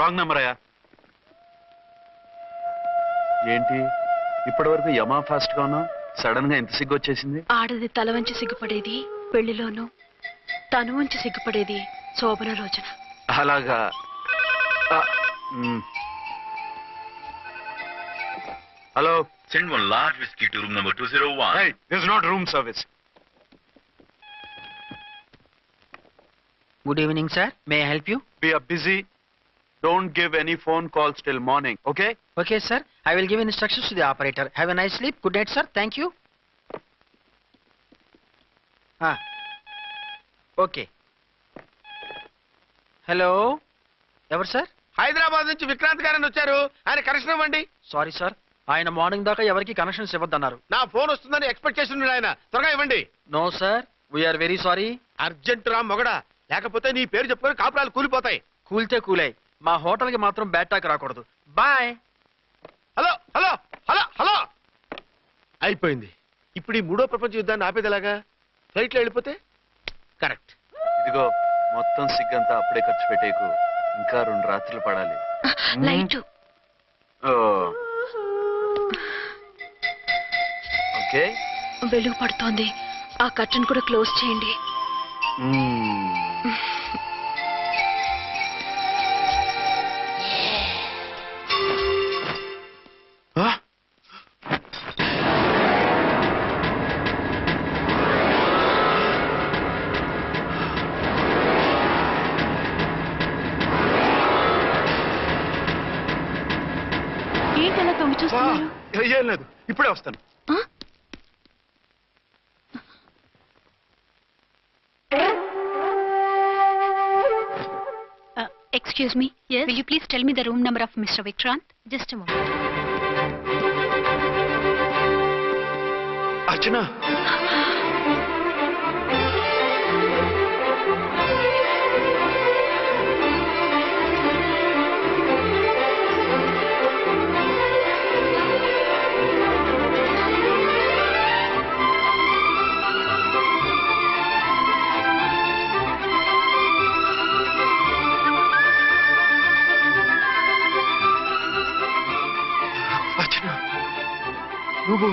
Wrong number అయ్యా. ఏంటి ఇప్పటి వరకు యమా ఫాస్ట్ గా ఉన్నావు, సడన్ గా ఎంత సిగ్గు వచ్చేసింది? ఆడది తల వంచి సిగ్గుపడేది పెళ్లిలోను, తను వంచి సిగ్గుపడేది శోభన రోజున. అలాగా. Hello. Send one large whiskey to room number 201. Hey, this is not room service. Good evening, sir. May I help you? We are busy. Don't give any phone calls till morning, okay? Okay, sir. I will give instructions to the operator. Have a nice sleep. Good night, sir. Thank you. Okay. Hello. Ever, sir? Hyderabad నుంచి విక్రాంత్ గారని వచ్చారు. ఆయన connection ఇవ్వండి. Sorry sir, ఆయన morning దాకా ఎవరికి connections ఇవ్వద్దన్నారు. నా phone వస్తుందని ఎక్స్పెక్ట్ చేసి ఉన్నాడు ఆయన. త్వరగా ఇవ్వండి. No sir, we are very sorry. Urgent రా మొగడా, లేకపోతే నీ పేరు చెప్పుకొని కాపురాలు కూలిపోతాయి. కూల్తే కూలాయి, మా హోటల్ కి మాత్రం బ్యాడ్ టాక్ రాకూడదు. Bye. Hello hello hello hello. అయిపోయింది. ఇప్పుడు ఈ మూడో ప్రపంచ యుద్ధాన్ని ఆపేదిలాగా? ఫ్లైట్ లో వెళ్ళిపోతే కరెక్ట్. ఇదిగో మొత్తం సిగ్గంతా అప్పుడే ఖర్చు పెట్టేకు, ఇంకా 2 రాత్రులు పడాలి. లైట్. ఓకే, వెలుగు పడుతోంది, ఆ కర్టన్ కూడా క్లోజ్ చేయండి. ఏంటలా తొంగి చూస్తున్నారు? ఏం లేదు, ఇప్పుడే వస్తాను. Excuse me. Yes. Will you please tell me the room number of Mr. Vikrant? Just a moment. Archana. నువ్వు?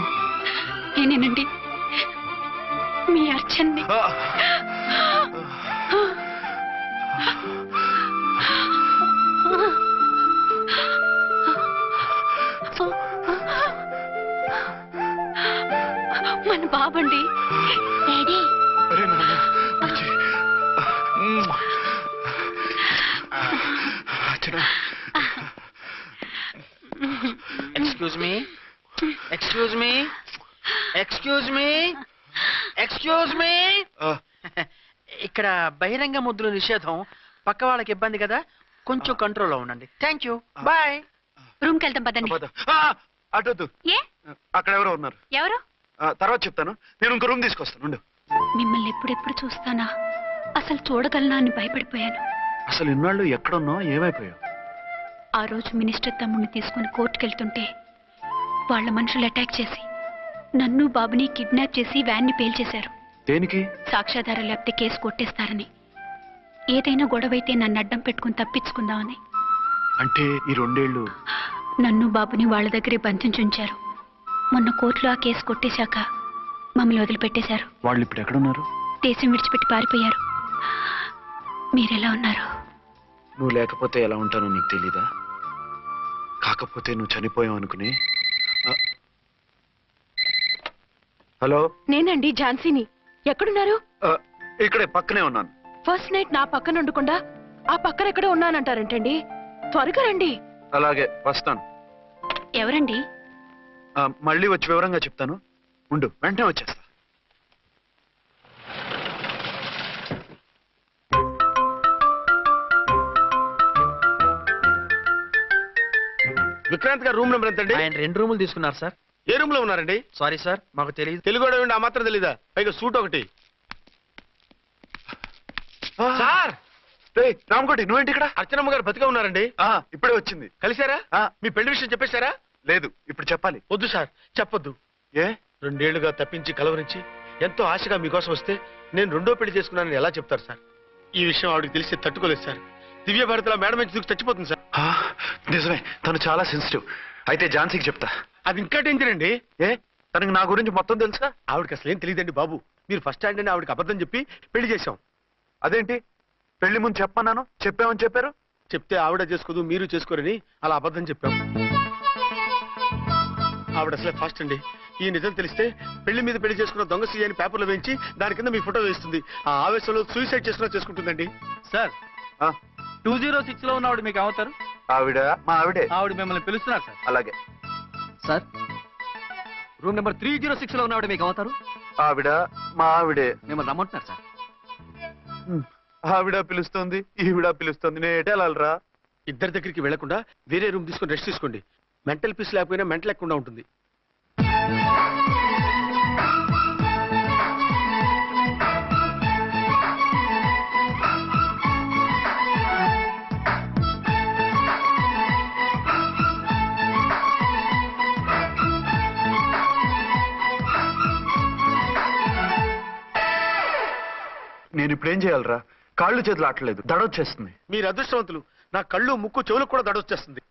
నేనేనండి, మీ అర్చన్ని. మన బాబండి. Daddy. Excuse me, excuse me, excuse me, excuse me. ఇక్కడ బహిరంగ ముద్దుల నిషేధం, పక్క వాళ్ళకి ఇబ్బంది కదా, కొంచెం కంట్రోల్లో ఉండండి. Thank you, bye. రూమ్కి వెళ్తాం పదండి. అటొద్దు, ఏ? అక్కడ ఎవరో ఉన్నారు. ఎవరు? తర్వాత చెప్తాను. నేను ఇంకో రూమ్ తీసుకొస్తాను. మిమ్మల్ని ఎప్పుడెప్పుడు చూస్తానా, అసలు చూడగలనా అని భయపడిపోయాను. అసలు ఇన్నాళ్ళు ఎక్కడున్నావు, ఏమైపోయావు? ఆ రోజు మినిస్టర్ తమ్ముడిని తీసుకుని కోర్టుకెళ్తుంటే వాళ్ళ మనుషులు అటాక్ చేసి నన్ను బాబుని కిడ్నాప్ చేసి వ్యాన్ని పేల్చేశారు. దేనికి? సాక్ష్యాధారాలు లేకపోతే కేసు కొట్టేస్తారని. ఏదైనా గొడవైతే నన్ను అడ్డం పెట్టుకుని తప్పించుకుందామని. అంటే ఈ 2 ఏళ్ళు నన్ను బాబుని వాళ్ళ దగ్గరే బంధించుంచారు. మొన్న కోర్టులో ఆ కేసు కొట్టేశాక మమ్మల్ని వదిలిపెట్టేశారు. వాళ్ళు ఇప్పుడు ఎక్కడున్నారు? దేశం విడిచిపెట్టి పారిపోయారు. మీరెలా ఉన్నారు? నువ్వు లేకపోతే ఎలా ఉంటానో నీకు తెలీదా? కాకపోతే నువ్వు చనిపోయావు అనుకుని. హలో, నేనండి, ఝాన్సీని. ఎక్కడున్నారు? ఇక్కడే పక్కనే ఉన్నాను. ఫస్ట్ నైట్ నా పక్కన ఉండకుండా ఆ పక్కన ఎక్కడో ఉన్నానంటారంటండి. త్వరగా రండి. అలాగే వస్తాను. ఎవరండి? మళ్ళీ వచ్చి వివరంగా చెప్తాను. ఉండు, వెంటనే వచ్చేస్తా. విక్రాంత్ గారు రూమ్ నెంబర్ ఎంతండి? ఆయన 2 రూములు తీసుకున్నారు సార్. ఏ రూమ్ లో ఉన్నారండి? సారీ సార్, మాకు తెలియదు. తెలుగు ఆ మాత్రం తెలీదా? పైగా సూట్ ఒకటి. సార్, రామకోటి నువ్వేంటి ఇక్కడ? అర్చనమ్మ గారు బతిగా ఉన్నారండి. ఇప్పుడే వచ్చింది. కలిసారా? మీ పెళ్లి విషయం చెప్పేశారా? లేదు, ఇప్పుడు చెప్పాలి. వద్దు సార్, చెప్పొద్దు. ఏ? 2 ఏళ్లుగా తప్పించి కలవరించి ఎంతో ఆశగా మీకోసం వస్తే నేను 2వ పెళ్లి చేసుకున్నానని ఎలా చెప్తారు సార్? ఈ విషయం ఆవిడకి తెలిసి తట్టుకోలేదు సార్. దివ్య భారతిలో మేడం నుంచి దూకి చచ్చిపోతుంది సార్. నిజమే, తను చాలా సెన్సిటివ్. అయితే ఝాన్సీకి చెప్తా. అది ఇంకా డేంజర్ అండి. ఏ, తనకి నా గురించి మొత్తం తెలుసా? ఆవిడకి అసలు ఏం తెలియదండి బాబు. మీరు ఫస్ట్ స్టాండ్ అని ఆవిడకి అబద్ధం చెప్పి పెళ్లి చేశాం. అదేంటి, పెళ్లి ముందు చెప్పన్నాను, చెప్పామని చెప్పారు. చెప్తే ఆవిడ చేసుకోదు, మీరు చేసుకోరని అలా అబద్ధం చెప్పాం. ఆవిడ అసలే ఫాస్ట్ అండి. ఈ నిజం తెలిస్తే పెళ్లి మీద పెళ్లి చేసుకున్న దొంగ సీ అని పేపర్లో వేయించి దాని కింద మీ ఫోటో వేస్తుంది. ఆ ఆవేశంలో సూసైడ్ చేసుకుంటుందండి. సార్ 206 లో ఉన్నవాడు మీకు అవుతారు. ఆవిడ మా ఆవిడే. ఆవిడ మిమ్మల్ని పిలుస్తున్నారు సార్. అలాగే సార్ రూమ్ నెంబర్ 306 లో ఉన్నవాడు మీకు అవుతారు. ఆవిడ మా ఆవిడే. మిమ్మల్ని రమ్మంటున్నారు సార్. ఆవిడ పిలుస్తుంది, ఈవిడ పిలుస్తుంది. నేను ఎటు వెళ్ళాలరా? ఇద్దరి దగ్గరికి వెళ్లకుండా వేరే రూమ్ తీసుకొని రెస్ట్ తీసుకోండి. మెంటల్ పీస్ లేకపోయినా మెంటల్ లేకుండా ఉంటుంది. నేను ఇప్పుడు ఏం చేయాలరా? కాళ్ళు చేతులు ఆటలేదు, దడొచ్చేస్తుంది. మీరు అదృష్టవంతులు. నా కళ్ళు ముక్కు చెవులకు కూడా దడొచ్చేస్తుంది.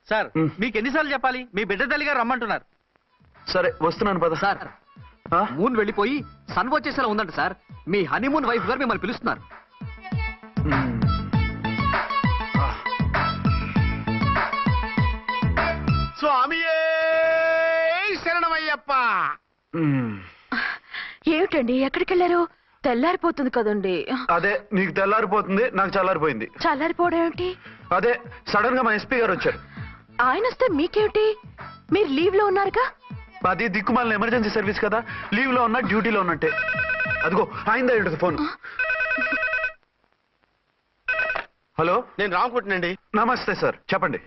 సార్ మీకు ఎన్నిసార్లు చెప్పాలి, మీ బిడ్డ తల్లి గారు రమ్మంటున్నారు. సరే వస్తున్నాను పద. సార్ మూన్ వెళ్ళిపోయి సన్ వచ్చేసేలా ఉందంట సార్. మీ హనీమూన్ వైఫ్ గారు మిమ్మల్ని పిలుస్తున్నారు. స్వామియే శరణమయ్యప్ప. ఏమిటండి ఎక్కడికి వెళ్ళారు? తెల్లారిపోతుంది కదండి. అదే, నీకు తెల్లారిపోతుంది, నాకు చల్లారిపోయింది. చల్లారిపోవడం ఏమిటి? అదే సడన్ గా మా ఎస్పీ గారు వచ్చారు. ఆయన వస్తే మీకేమిటి? మీరు లీవ్ లో ఉన్నారుగా. అది దిక్కుమాలిన ఎమర్జెన్సీ సర్వీస్ కదా, లీవ్ లో ఉన్నా డ్యూటీలో ఉన్నట్టే. అదిగో ఆయిందా ఉంటుంది ఫోన్. హలో, నేను రామకుంటునండి. నమస్తే సార్, చెప్పండి.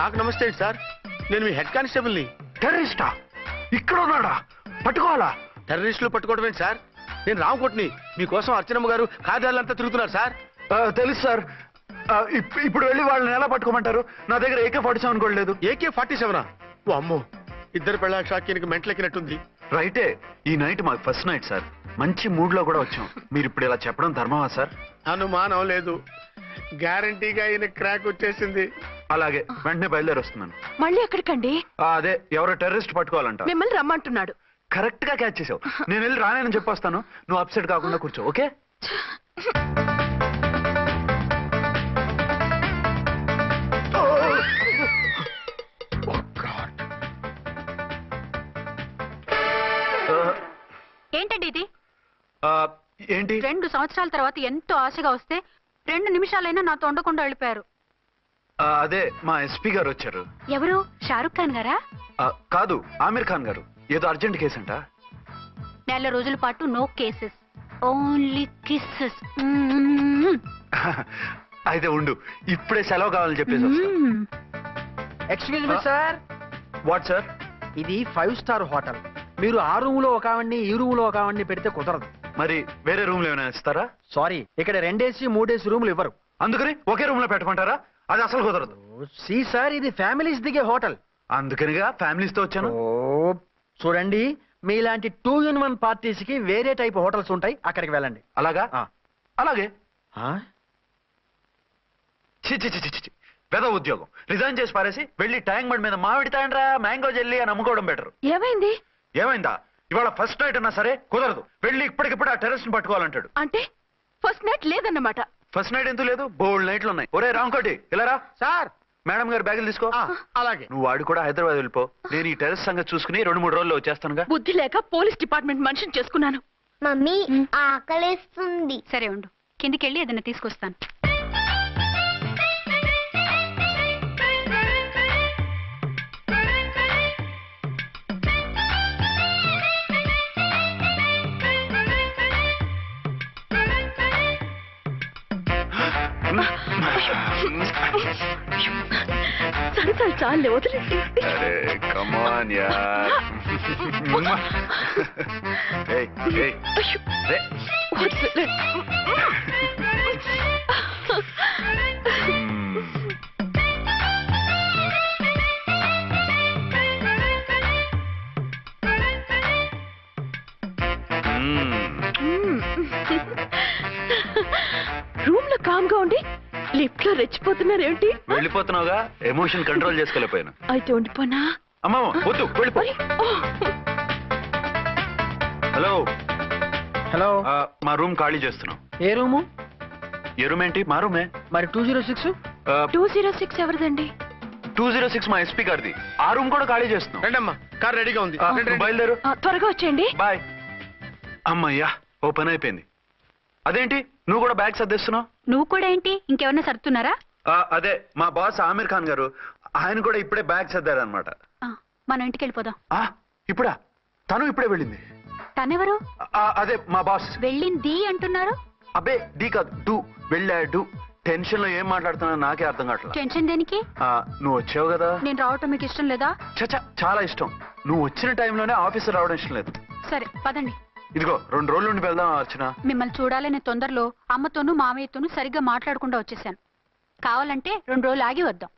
నాకు నమస్తే అండి సార్. నేను మీ హెడ్ కానిస్టేబుల్ని. టెర్రరిస్టా? ఇక్కడ ఉన్నాడా? పట్టుకోవాలా? టెర్రరిస్టులు పట్టుకోవడం ఏంటి సార్? నేను రామకోట్ని. మీకోసం అర్చనమ్మ గారు కార్యాలంతా తిరుగుతున్నారు సార్. తెలుసు సార్. ఇప్పుడు వెళ్ళి వాళ్ళని ఎలా పట్టుకోమంటారు? నా దగ్గర AK-47 కూడా లేదు. AK-47? ఓ అమ్మో, ఇద్దరు పెళ్ళ షాకీనికి మెంటలెక్కినట్టుంది. రైటే, ఈ నైట్ మాకు ఫస్ట్ నైట్ సార్. మంచి మూడ్ లో కూడా వచ్చాం. మీరు ఇప్పుడు ఇలా చెప్పడం ధర్మమా సార్? అనుమానం లేదు, గ్యారంటీగా ఈయన క్రాక్ వచ్చేసింది. అలాగే, వెంటనే బయలుదేరి వస్తున్నాను. మళ్ళీ ఎక్కడికండి? అదే, ఎవరో టెర్రరిస్ట్ పట్టుకోవాలంట. మిమ్మల్ని రమ్మంటున్నాడు. కరెక్ట్ గా క్యాచ్ చేసావు. నేను వెళ్ళి రానని చెప్పొస్తాను, నువ్వు అప్సెట్ కాకుండా కూర్చో, ఓకే? ఏంటండి ఇది? ఏంటి? 2 సంవత్సరాల తర్వాత ఎంతో ఆశగా వస్తే 2 నిమిషాలైనా నాతో ఉండకుండా వెళ్ళిపోయారు. అదే మా ఎస్పీ గారు వచ్చారు. ఎవరు? షారుఖ్ ఖాన్ గారా? కాదు, ఆమీర్ ఖాన్ గారు. ఏదో అర్జెంట్ కేసు అంట. 4 రోజుల పాటు నో కేసెస్, ఓన్లీ కిస్సెస్. అయితే ఉండు, ఇప్పుడే సెలవు కావాలని చెప్పేసి. Excuse me sir. What sir? ఇది 5 స్టార్ హోటల్. మీరు ఆ రూమ్ లో ఒక ఆవిడ్ని, ఈ రూమ్ లో ఒక ఆవిడ్ని పెడితే కుదరదు. మరి వేరే రూమ్ లో ఏమైనా ఇస్తారా? సారీ, ఇక్కడ 2 AC 3 AC రూములు ఇవ్వరు. అందుకని ఒకే రూమ్ లో పెట్టమంటారా? అది అసలు కుదరదు. సి సార్, ఇది ఫ్యామిలీస్ దిగే హోటల్. అందుకనిగా ఫ్యామిలీస్ తో వచ్చాను. చూడండి, మీలాంటి 2 in 1 పార్టీస్ కి వేరే టైప్ హోటల్స్ ఉంటాయి, అక్కడికి వెళ్ళండి. అలాగా? అలాగే. పెద్ద ఉద్యోగం రిజైన్ చేసి పారేసి వెళ్ళి ట్యాంక్ బండ్ మీద మామిడి తాండ్రా మ్యాంగో జెల్లీ అని అమ్ముకోవడం బెటర్. ఏమైంది? ఏమైందా? ఇవాళ ఫస్ట్ నైట్ అన్నా సరే కుదరదు. వెళ్ళి ఇప్పటికిప్పుడు ఆ టెర్రరిస్ట్ పట్టుకోవాలంటాడు. అంటే ఫస్ట్ నైట్ లేదన్నమాట. ఫస్ట్ నైట్ ఎందుకు లేదు? బోల్డ్ నైట్లు ఉన్నాయి. ఒరే రాంకోటి, ఇలా రా. సార్, మేడం గారు బ్యాగులు తీసుకో. అలాగే. నువ్వు వాడు కూడా హైదరాబాద్ వెళ్ళిపో. నేను ఈ టెర్రరిస్ట్ సంగతి చూసుకుని 2-3 రోజుల్లో వచ్చేస్తానుగా. బుద్ధి లేక పోలీస్ డిపార్ట్మెంట్ మనిషిని చేసుకున్నాను. మమ్మీ ఆకలేస్తుంది. సరే ఉండు, కిందికెళ్ళి ఏదైనా తీసుకొస్తాను. సరే చాలే, వదిలేసి. అరే కమాన్ యార్. ఏయ్ ఏయ్ రే. వదిలే. రూమ్ లో కామ్ గా ఉండి లిఫ్ట్ లో రెచ్చిపోతున్నారేమిటి? వెళ్ళిపోతున్నావుగా, ఎమోషన్ కంట్రోల్ చేసుకోలేకపోయాను. అయితే ఉండిపోనా? అమ్మమ్మ వద్దు, వెళ్ళిపో. హలో హలో, మా రూమ్ ఖాళీ చేస్తున్నాం. ఏ రూము? ఏ రూమ్ ఏంటి? మా రూమే. మరి 206? 206 ఎవరిదండి? 206 మా ఎస్పీ గారిది. ఆ రూమ్ కూడా ఖాళీ చేస్తున్నాం. రండమ్మా, కార్ రెడీగా ఉంది. రండి, రండి. బయలుదేరు. త్వరగా వచ్చేయండి. బాయ్. అమ్మయ్యా, ఓ పని అయిపోయింది. అదేంటి నువ్వు కూడా బ్యాగ్ సర్దేస్తున్నావు? నువ్వు కూడా ఏంటి, ఇంకెవరన్నా సర్దుతున్నారా? అదే మా బాస్ ఆమీర్ ఖాన్ గారు, ఆయన కూడా ఇప్పుడే బ్యాగ్ సర్దారనమాట. మనం ఇంటికి వెళ్ళిపోదాం. ఇప్పుడా? తను ఇప్పుడే వెళ్ళింది. తనెవరు? అదే మా బాస్. వెళ్ళింది అంటున్నారు. అబ్బే డీ కాదు, డూ. వెళ్ళాడు. టెన్షన్ లో ఏం మాట్లాడుతున్నా నాకే అర్థం కావట్లేదు. టెన్షన్ దేనికి? నువ్వు వచ్చావు కదా. నేను రావటం మీకు ఇష్టం లేదా? చచ్చా, చాలా ఇష్టం. నువ్వు వచ్చిన టైంలోనే ఆఫీసర్ రావడం ఇష్టం లేదు. సరే పదండి. ఇదిగో 2 రోజుల నుండి వెళ్దాం అర్చన. మిమ్మల్ని చూడాలనే తొందరలో అమ్మతోనూ మామయ్యతోనూ సరిగ్గా మాట్లాడకుండా వచ్చేసాను. కావాలంటే 2 రోజులు ఆగి వద్దాం.